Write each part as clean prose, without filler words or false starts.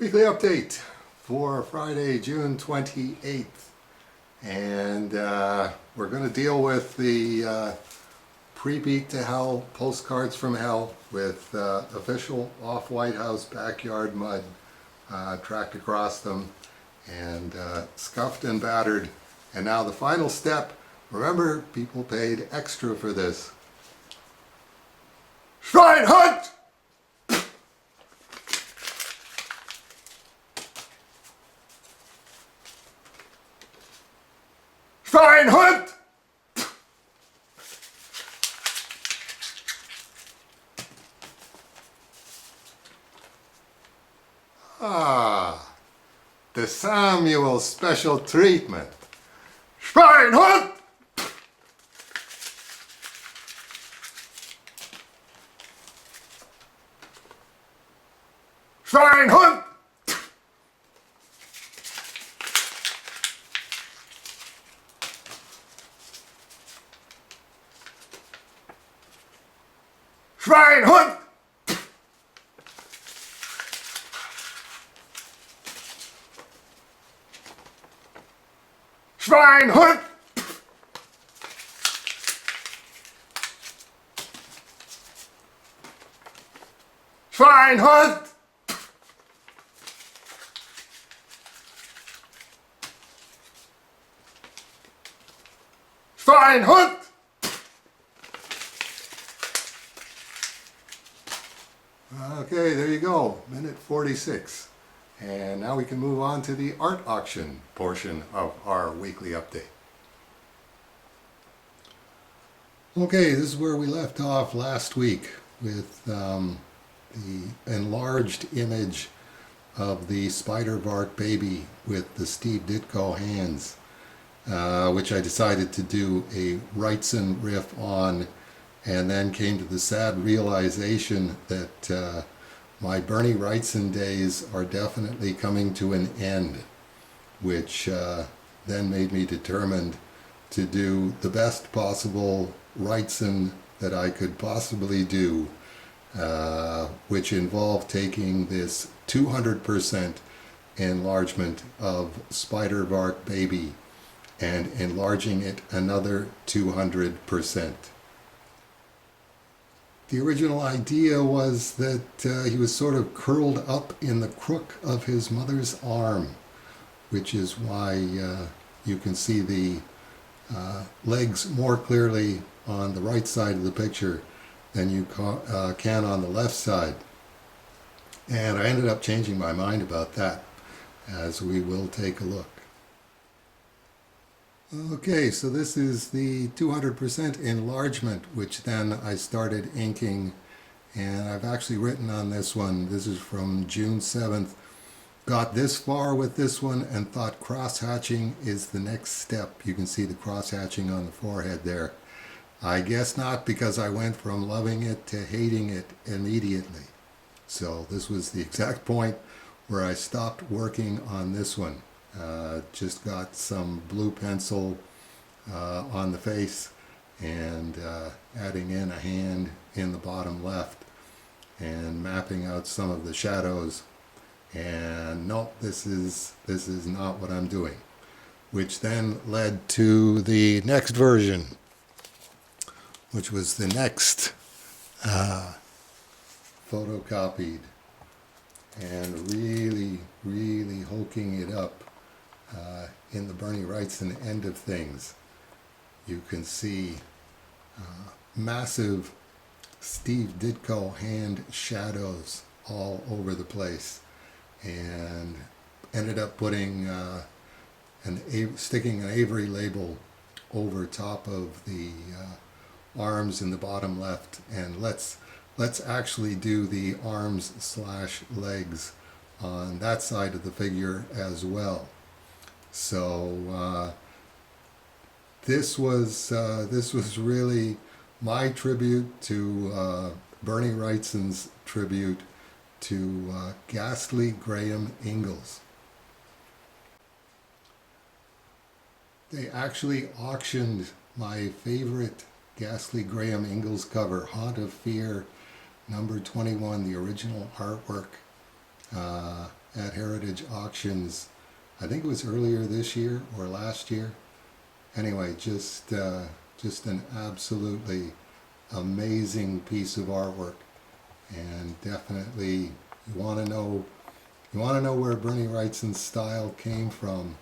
Weekly update for Friday, June 28th. And we're going to deal with the pre-beat to hell postcards from hell with official off-White House backyard mud tracked across them and scuffed and battered. And now the final step. Remember, people paid extra for this. Shrine hunt! Shrine hunt! The Samuel special treatment. Shrine hunt! Shrine hunt! Shrine hunt! Shrine hunt! Shrine hunt! Shrine hunt! Okay, there you go, minute 46. And now we can move on to the art auction portion of our weekly update. Okay, this is where we left off last week with the enlarged image of the Spider-Vark baby with the Steve Ditko hands, which I decided to do a Wrightson riff on, and then came to the sad realization that my Bernie Wrightson days are definitely coming to an end, which then made me determined to do the best possible Wrightson that I could possibly do, which involved taking this 200% enlargement of Spider-Vark baby and enlarging it another 200%. The original idea was that he was sort of curled up in the crook of his mother's arm, which is why you can see the legs more clearly on the right side of the picture than you can on the left side. And I ended up changing my mind about that, as we will take a look. Okay, so this is the 200% enlargement, which then I started inking, and I've actually written on this one. This is from June 7th. Got this far with this one and thought cross-hatching is the next step. You can see the cross-hatching on the forehead there. I guess not, because I went from loving it to hating it immediately. So this was the exact point where I stopped working on this one. Just got some blue pencil on the face and adding in a hand in the bottom left and mapping out some of the shadows, and no, this is not what I'm doing, which then led to the next version, which was the next photocopied, and really hulking it up in the Bernie Wrightson end of things. You can see massive Steve Ditko hand shadows all over the place, and ended up putting sticking an Avery label over top of the arms in the bottom left, and let's actually do the arms / legs on that side of the figure as well. So this was really my tribute to Bernie Wrightson's tribute to Ghastly Graham Ingalls. They actually auctioned my favorite Ghastly Graham Ingalls cover, Haunt of Fear, number 21, the original artwork. at Heritage Auctions. I think it was earlier this year or last year. Anyway, just an absolutely amazing piece of artwork, and definitely you want to know where Bernie Wrightson's style came from.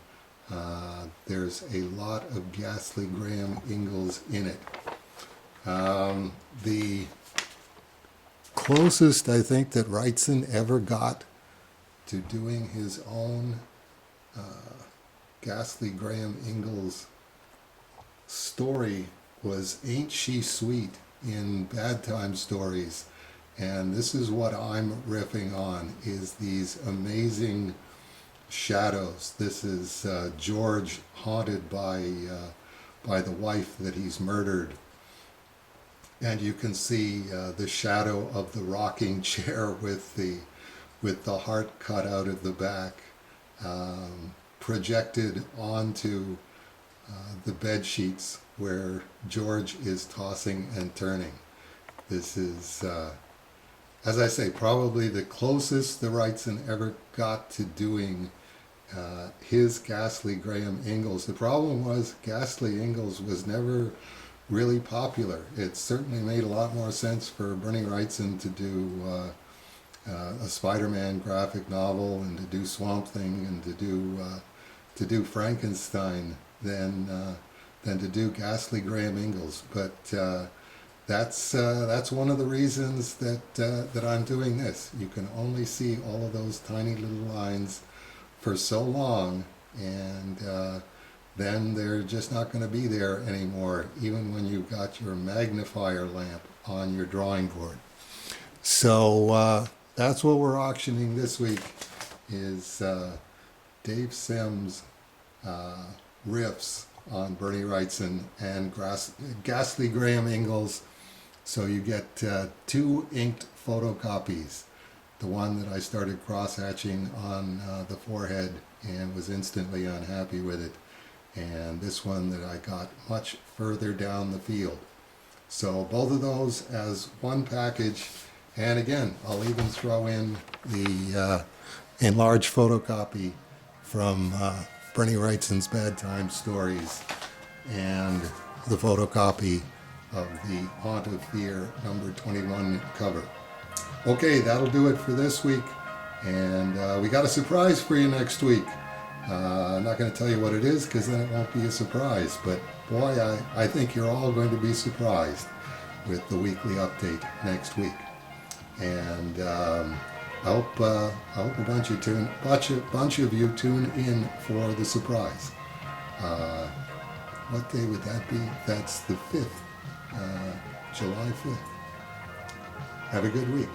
There's a lot of Ghastly Graham Ingalls in it. The closest I think that Wrightson ever got to doing his own Ghastly Graham Ingalls story was Ain't She Sweet in Bad Time Stories. And this is what I'm riffing on, is these amazing shadows. This is George haunted by the wife that he's murdered. And you can see the shadow of the rocking chair with the heart cut out of the back, projected onto the bed sheets where George is tossing and turning. This is, as I say, probably the closest the Wrightson ever got to doing his Ghastly Graham Ingalls. The problem was Ghastly Ingalls was never really popular. It certainly made a lot more sense for Bernie Wrightson to do a Spider-Man graphic novel and to do Swamp Thing and to do Frankenstein than to do Ghastly Graham Ingalls. But that's one of the reasons that I'm doing this. You can only see all of those tiny little lines for so long, and then they're just not going to be there anymore, even when you've got your magnifier lamp on your drawing board. So that's what we're auctioning this week, is Dave Sims' riffs on Bernie Wrightson and Ghastly Graham Ingalls. So you get 2 inked photocopies. The one that I started cross-hatching on the forehead and was instantly unhappy with it, and this one that I got much further down the field. So both of those as one package, and again, I'll even throw in the enlarged photocopy from Bernie Wrightson's Bad Time Stories and the photocopy of the Haunt of Fear number 21 cover. Okay, that'll do it for this week, and we got a surprise for you next week. I'm not going to tell you what it is because then it won't be a surprise, but boy, I think you're all going to be surprised with the weekly update next week. And I hope a bunch of you tune in for the surprise. What day would that be? That's the 5th, July 5th. Have a good week.